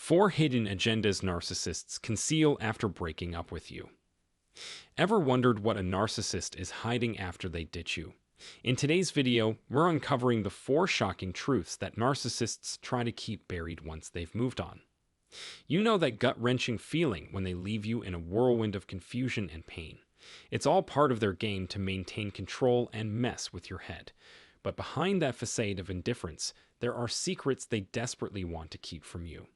4 hidden agendas narcissists conceal after breaking up with you. Ever wondered what a narcissist is hiding after they ditch you? In today's video, we're uncovering the 4 shocking truths that narcissists try to keep buried once they've moved on. You know that gut-wrenching feeling when they leave you in a whirlwind of confusion and pain. It's all part of their game to maintain control and mess with your head. But behind that facade of indifference, there are secrets they desperately want to keep from you.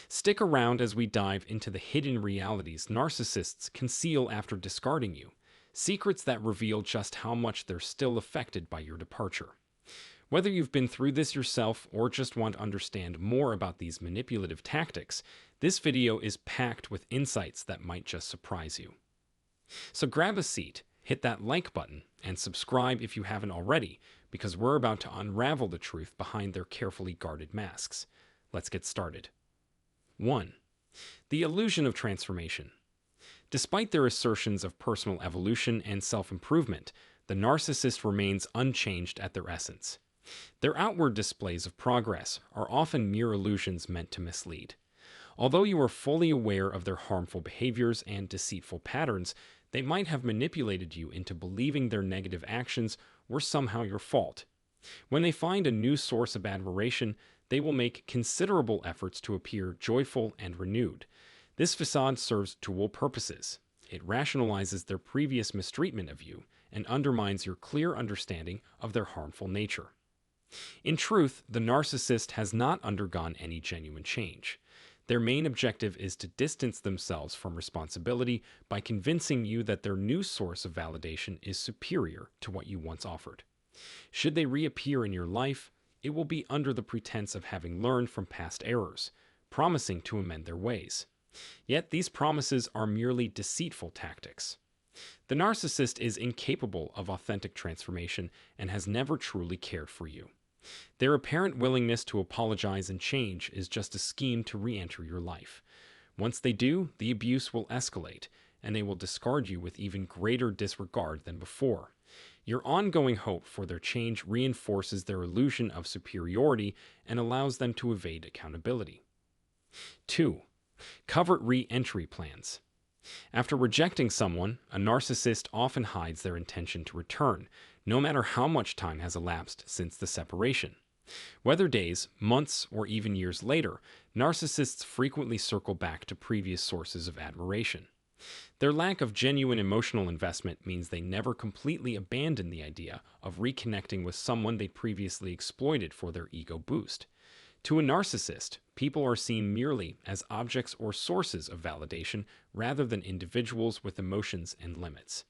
Stick around as we dive into the hidden realities narcissists conceal after discarding you, secrets that reveal just how much they're still affected by your departure. Whether you've been through this yourself or just want to understand more about these manipulative tactics, this video is packed with insights that might just surprise you. So grab a seat, hit that like button, and subscribe if you haven't already, because we're about to unravel the truth behind their carefully guarded masks. Let's get started. 1. The illusion of transformation. Despite their assertions of personal evolution and self-improvement, the narcissist remains unchanged at their essence. Their outward displays of progress are often mere illusions meant to mislead. Although you are fully aware of their harmful behaviors and deceitful patterns, they might have manipulated you into believing their negative actions were somehow your fault. When they find a new source of admiration, they will make considerable efforts to appear joyful and renewed. This facade serves dual purposes. It rationalizes their previous mistreatment of you and undermines your clear understanding of their harmful nature. In truth, the narcissist has not undergone any genuine change. Their main objective is to distance themselves from responsibility by convincing you that their new source of validation is superior to what you once offered. Should they reappear in your life, it will be under the pretense of having learned from past errors, promising to amend their ways. Yet these promises are merely deceitful tactics. The narcissist is incapable of authentic transformation and has never truly cared for you. Their apparent willingness to apologize and change is just a scheme to re-enter your life. Once they do, the abuse will escalate, and they will discard you with even greater disregard than before. Your ongoing hope for their change reinforces their illusion of superiority and allows them to evade accountability. 2. Covert re-entry plans. After rejecting someone, a narcissist often hides their intention to return, no matter how much time has elapsed since the separation. Whether days, months, or even years later, narcissists frequently circle back to previous sources of admiration. Their lack of genuine emotional investment means they never completely abandon the idea of reconnecting with someone they previously exploited for their ego boost. To a narcissist, people are seen merely as objects or sources of validation rather than individuals with emotions and limits.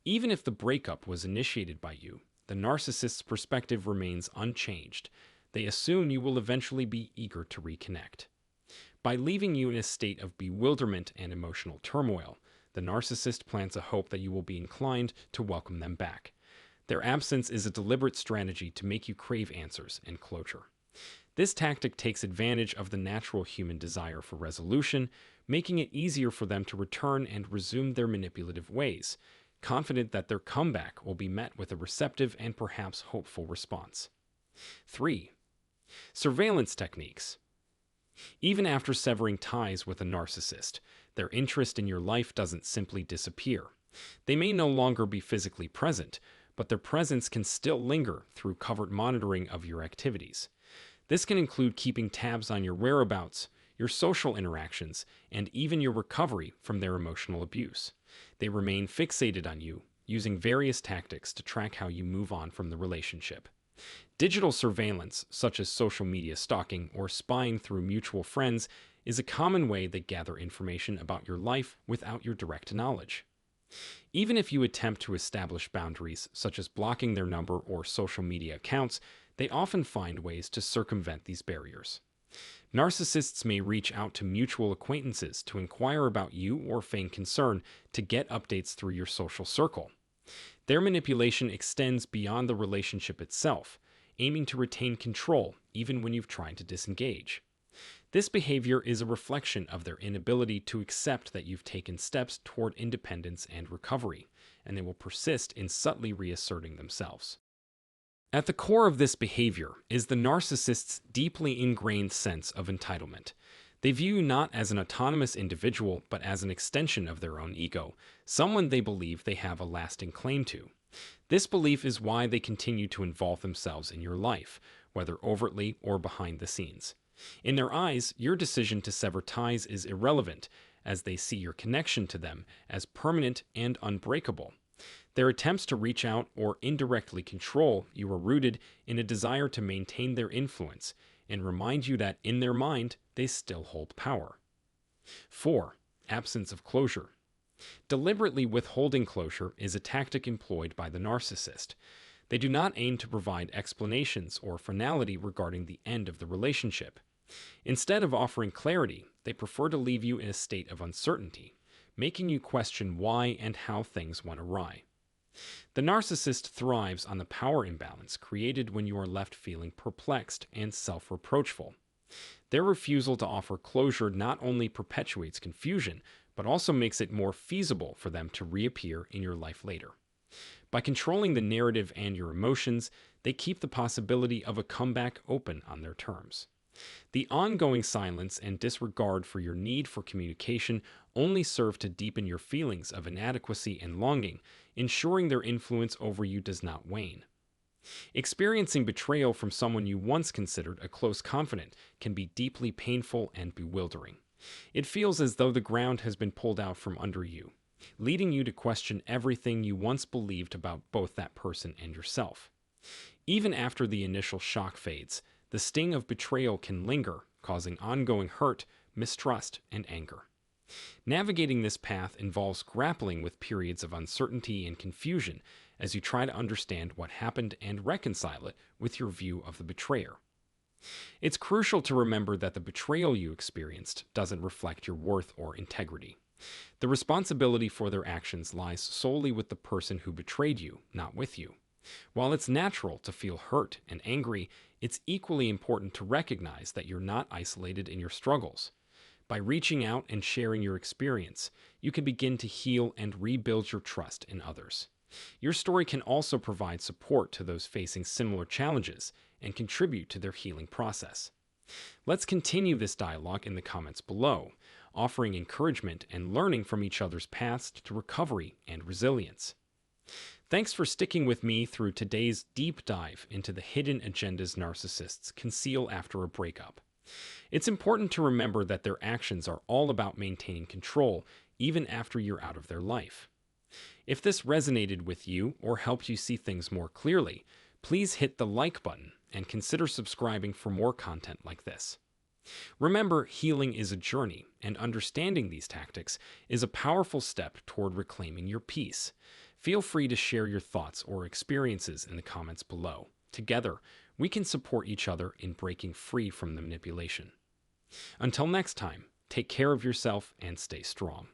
Even if the breakup was initiated by you, the narcissist's perspective remains unchanged. They assume you will eventually be eager to reconnect. By leaving you in a state of bewilderment and emotional turmoil, the narcissist plants a hope that you will be inclined to welcome them back. Their absence is a deliberate strategy to make you crave answers and closure. This tactic takes advantage of the natural human desire for resolution, making it easier for them to return and resume their manipulative ways, confident that their comeback will be met with a receptive and perhaps hopeful response. 3. Surveillance techniques. Even after severing ties with a narcissist, their interest in your life doesn't simply disappear. They may no longer be physically present, but their presence can still linger through covert monitoring of your activities. This can include keeping tabs on your whereabouts, your social interactions, and even your recovery from their emotional abuse. They remain fixated on you, using various tactics to track how you move on from the relationship. Digital surveillance, such as social media stalking or spying through mutual friends, is a common way they gather information about your life without your direct knowledge. Even if you attempt to establish boundaries, such as blocking their number or social media accounts, they often find ways to circumvent these barriers. Narcissists may reach out to mutual acquaintances to inquire about you or feign concern to get updates through your social circle. Their manipulation extends beyond the relationship itself, aiming to retain control even when you've tried to disengage. This behavior is a reflection of their inability to accept that you've taken steps toward independence and recovery, and they will persist in subtly reasserting themselves. At the core of this behavior is the narcissist's deeply ingrained sense of entitlement. They view you not as an autonomous individual, but as an extension of their own ego, someone they believe they have a lasting claim to. This belief is why they continue to involve themselves in your life, whether overtly or behind the scenes. In their eyes, your decision to sever ties is irrelevant, as they see your connection to them as permanent and unbreakable. Their attempts to reach out or indirectly control you are rooted in a desire to maintain their influence and remind you that in their mind, they still hold power. 4. Absence of closure. Deliberately withholding closure is a tactic employed by the narcissist. They do not aim to provide explanations or finality regarding the end of the relationship. Instead of offering clarity, they prefer to leave you in a state of uncertainty, making you question why and how things went awry. The narcissist thrives on the power imbalance created when you are left feeling perplexed and self-reproachful. Their refusal to offer closure not only perpetuates confusion, but also makes it more feasible for them to reappear in your life later. By controlling the narrative and your emotions, they keep the possibility of a comeback open on their terms. The ongoing silence and disregard for your need for communication only serve to deepen your feelings of inadequacy and longing, ensuring their influence over you does not wane. Experiencing betrayal from someone you once considered a close confidant can be deeply painful and bewildering. It feels as though the ground has been pulled out from under you, leading you to question everything you once believed about both that person and yourself. Even after the initial shock fades, the sting of betrayal can linger, causing ongoing hurt, mistrust, and anger. Navigating this path involves grappling with periods of uncertainty and confusion as you try to understand what happened and reconcile it with your view of the betrayer. It's crucial to remember that the betrayal you experienced doesn't reflect your worth or integrity. The responsibility for their actions lies solely with the person who betrayed you, not with you. While it's natural to feel hurt and angry, it's equally important to recognize that you're not isolated in your struggles. By reaching out and sharing your experience, you can begin to heal and rebuild your trust in others. Your story can also provide support to those facing similar challenges and contribute to their healing process. Let's continue this dialogue in the comments below, offering encouragement and learning from each other's paths to recovery and resilience. Thanks for sticking with me through today's deep dive into the hidden agendas narcissists conceal after a breakup. It's important to remember that their actions are all about maintaining control even after you're out of their life. If this resonated with you or helped you see things more clearly, please hit the like button and consider subscribing for more content like this. Remember, healing is a journey, and understanding these tactics is a powerful step toward reclaiming your peace. Feel free to share your thoughts or experiences in the comments below. Together, we can support each other in breaking free from the manipulation. Until next time, take care of yourself and stay strong.